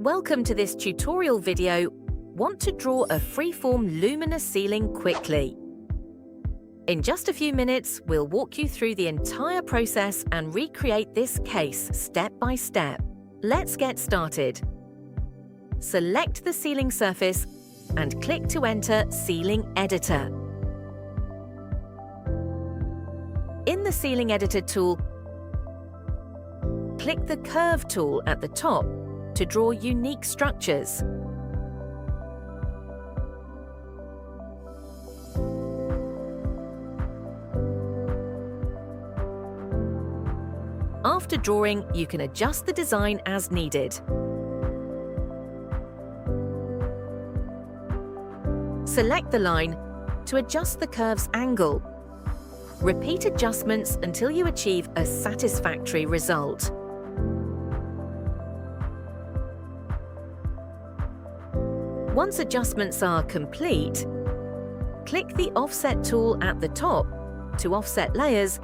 Welcome to this tutorial video. Want to draw a freeform luminous ceiling quickly? In just a few minutes, we'll walk you through the entire process and recreate this case step by step. Let's get started. Select the ceiling surface and click to enter Ceiling Editor. In the Ceiling Editor tool, click the Curve tool at the top to draw unique structures. After drawing, you can adjust the design as needed. Select the line to adjust the curve's angle. Repeat adjustments until you achieve a satisfactory result. Once adjustments are complete, click the Offset tool at the top to offset layers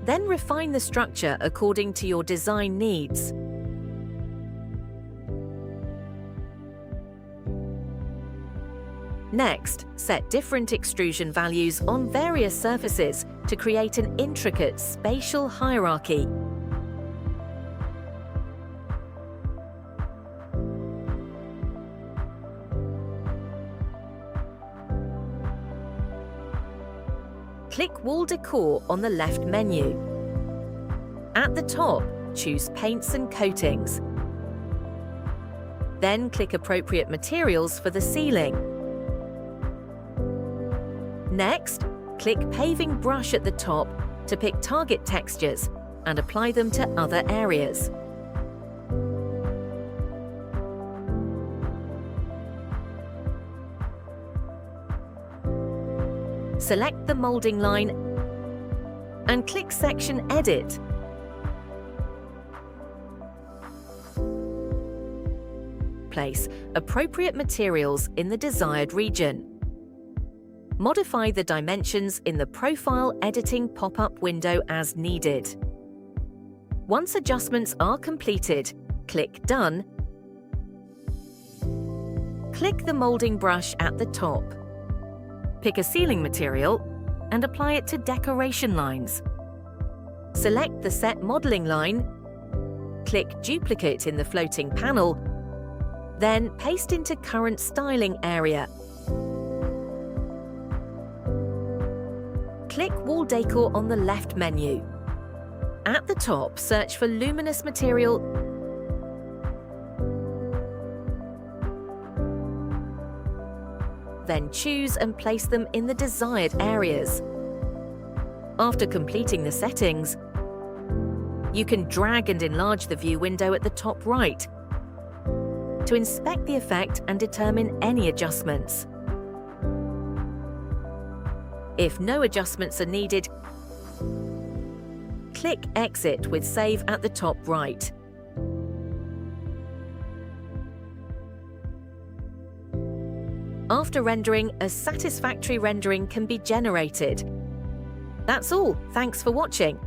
then refine the structure according to your design needs. Next, set different extrusion values on various surfaces to create an intricate spatial hierarchy. Click Wall Decor on the left menu. At the top, choose Paints and Coatings. Then click Appropriate Materials for the ceiling. Next, click Paving Brush at the top to pick target textures and apply them to other areas. Select the moulding line and click Section Edit. Place appropriate materials in the desired region. Modify the dimensions in the Profile Editing pop-up window as needed. Once adjustments are completed, click Done. Click the moulding brush at the top. Pick a ceiling material and apply it to decoration lines. Select the Set Modeling line, click Duplicate in the floating panel, then paste into current styling area. Click Wall Decor on the left menu. At the top, search for luminous material then choose and place them in the desired areas. After completing the settings, you can drag and enlarge the view window at the top right to inspect the effect and determine any adjustments. If no adjustments are needed, click Exit with Save at the top right. After rendering, a satisfactory rendering can be generated. That's all. Thanks for watching.